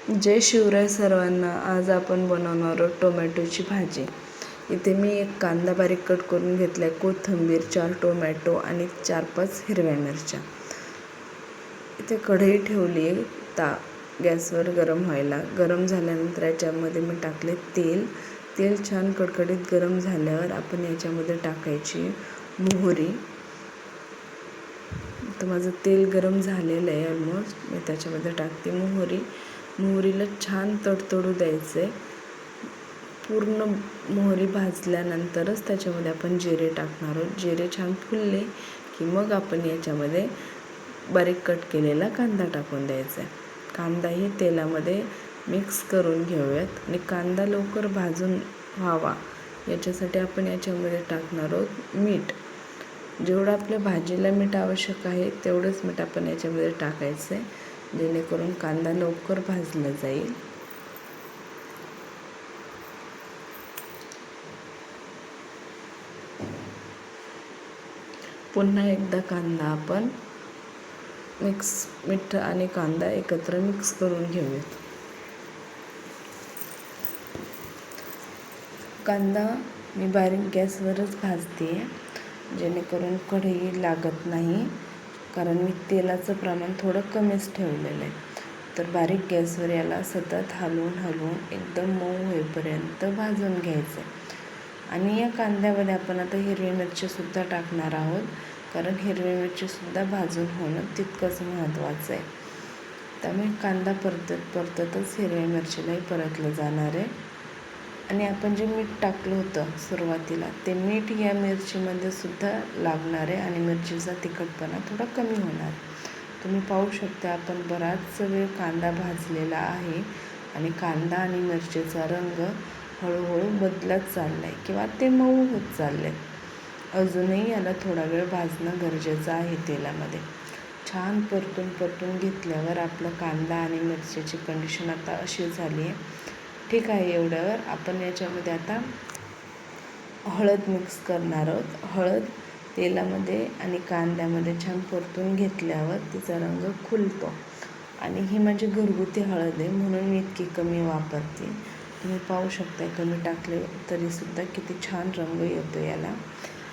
जय शिवराय सर्वांना. आज आपण बनवणार आहोत टोमॅटोची भाजी. इथे मी एक कांदा बारीक कट करून घेतला आहे, कोथिंबीर, 4 टोमॅटो आणि 4-5 हिरव्या मिरच्या. इथे कढई ठेवली आहे गॅसवर गरम व्हायला. गरम झाल्यानंतर याच्यामध्ये मी टाकले तेल. तेल छान कडकडीत गरम झाल्यावर आपण याच्यामध्ये टाकायची मोहरी. तर माझं तेल गरम झालेलं आहे ऑलमोस्ट. मी त्याच्यामध्ये टाकते मोहरी. मोहरीला छान तडतडू द्यायचं आहे. पूर्ण मोहरी भाजल्यानंतरच त्याच्यामध्ये आपण जिरे टाकणार आहोत. जिरे छान फुलले की मग आपण याच्यामध्ये बारीक कट केलेला कांदा टाकून द्यायचा आहे. कांदाही तेलामध्ये मिक्स करून घेऊयात आणि कांदा लवकर भाजून व्हावा याच्यासाठी आपण याच्यामध्ये टाकणार आहोत मीठ. जेवढं आपल्या भाजीला मीठ आवश्यक आहे तेवढंच मीठ आपण याच्यामध्ये टाकायचं आहे, जेणेकरून कांदा लवकर भाजला जाईल. पुन्हा एकदा कांदा आपण मीठ आणि कांदा एकत्र मिक्स करून घेऊयात. कांदा मी बारीक गॅसवरच भाजते जेणेकरून कढई लागत नाही, कारण मी तेलाचं प्रमाण थोडं कमीच ठेवलेलं आहे. तर बारीक गॅसवर याला सतत हलवून एकदम मऊ होईपर्यंत भाजून घ्यायचं. आणि या कांद्यामध्ये आपण आता हिरवी मिरचीसुद्धा टाकणार आहोत, कारण हिरवी मिरचीसुद्धा भाजून होणं तितकंच महत्त्वाचं आहे. त्यामुळे कांदा परततच हिरव्या मिरचीलाही परतलं जाणार आहे. आणि आपण जे मीठ टाकलं होतं सुरुवातीला, ते मीठ या मिरचीमध्ये सुद्धा लागणार आहे आणि मिरचीचा तिखटपणा थोडा कमी होणार. तुम्ही पाहू शकता आपण बराच वेळ कांदा भाजलेला आहे आणि कांदा आणि मिरचीचा रंग हळूहळू बदलत चालला आहे किंवा ते मऊ होत चालले आहेत. अजूनही याला थोडा वेळ भाजणं गरजेचं आहे तेलामध्ये. छान परतून घेतल्यावर आपलं कांदा आणि मिरचीची कंडिशन आता अशी झाली आहे. ठीक आहे, एवढ्यावर आपण याच्यामध्ये आता हळद मिक्स करणार आहोत. हळद तेलामध्ये आणि कांद्यामध्ये छान परतून घेतल्यावर तिचा रंग खुलतो. आणि ही माझी घरगुती हळद आहे म्हणून मी इतकी कमी वापरते. तुम्ही पाहू शकता कमी टाकले तरीसुद्धा किती छान रंग येतो याला.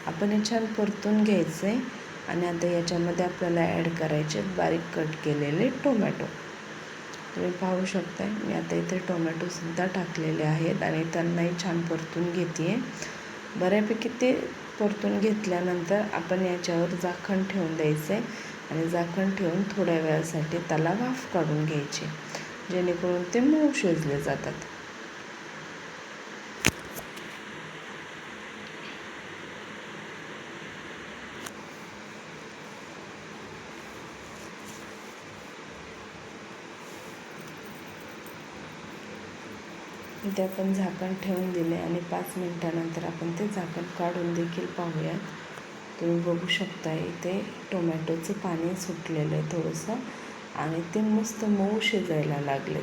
आपण हे छान परतून घ्यायचं आहे. आणि आता याच्यामध्ये आपल्याला ॲड करायचे बारीक कट केलेले टोमॅटो. तुम्ही पाहू शकता मी आता इथे टोमॅटोसुद्धा टाकलेले आहेत आणि त्यांनाही छान परतून घेते आहे. बऱ्यापैकी ते परतून घेतल्यानंतर आपण याच्यावर झाकण ठेवून द्यायचं आहे आणि झाकण ठेवून थोड्या वेळासाठी त्याला वाफ काढून घ्यायची, जेणेकरून ते मऊ शिजले जातात. इथे आपण झाकण ठेवून दिले आणि 5 मिनिटानंतर आपण ते झाकण काढून देखील पाहूयात. तुम्ही बघू शकता इथे टोमॅटोचं पाणी सुटलेलं आहे थोडंसं आणि ते मस्त मऊ शिजायला लागले.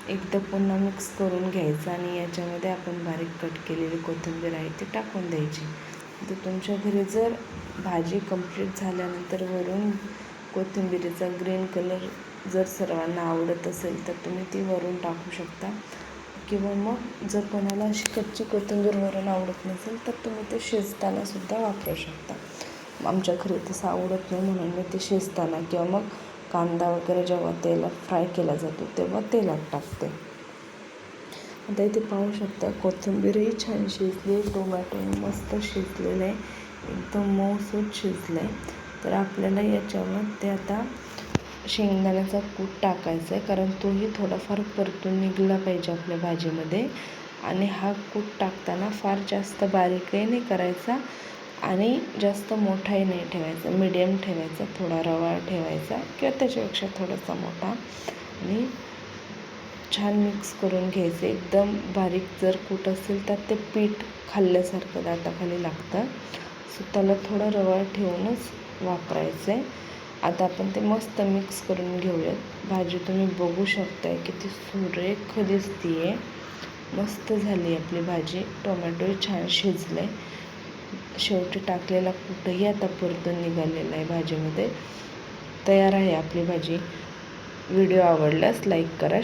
एकदा पुन्हा मिक्स करून घ्यायचं आणि याच्यामध्ये आपण बारीक कट केलेली कोथिंबीर आहे ती टाकून द्यायची. तर तुमच्या घरी जर भाजी कंप्लीट झाल्यानंतर वरून कोथिंबीरीचा ग्रीन कलर जर सर्वांना आवडत असेल तर तुम्ही ती वरून टाकू शकता, किंवा मग जर कोणाला अशी कच्ची कोथिंबीर वरून आवडत नसेल तर तुम्ही ते शिजतानासुद्धा वापरू शकता. आमच्या घरी तसं आवडत नाही म्हणून मी ते शिजताना किंवा मग कांदा वगैरे जेव्हा तेलात फ्राय केला जातो तेव्हा तेलात टाकते. आता इथे पाहू शकता कोथिंबीरही छान शिजली, टोमॅटोही मस्त शिजलेलं आहे, एकदम मऊसूत शिजलं आहे. तर आपल्याला याच्यामध्ये आता शेंगदाण्याचा कूट टाकायचा आहे, कारण तोही थोडाफार परतून निघाला पाहिजे आपल्या भाजीमध्ये. आणि हा कूट टाकताना फार जास्त बारीकही नाही करायचा आणि जास्त मोठाही नाही ठेवायचा, मीडियम ठेवायचा. थोडा रवा ठेवायचा किंवा त्याच्यापेक्षा थोडासा मोठा आणि छान मिक्स करून घ्यायचं. एकदम बारीक जर कूट असेल तर ते पीठ खाल्ल्यासारखं दाताखाली लागतं, सो त्याला थोडा रवा ठेवूनच वापरायचं आहे. आता आपण ते मस्त मिक्स करून घेऊयात. भाजी तुम्ही बघू शकताय किती सुरेख दिसते आहे, मस्त झाली आपली भाजी. टोमॅटोही छान शिजले. शेवटी टाकलेला कूटही आता परतून निघालेला आहे भाजीमध्ये. तयार आहे आपली भाजी. व्हिडिओ आवडल्यास लाईक करा.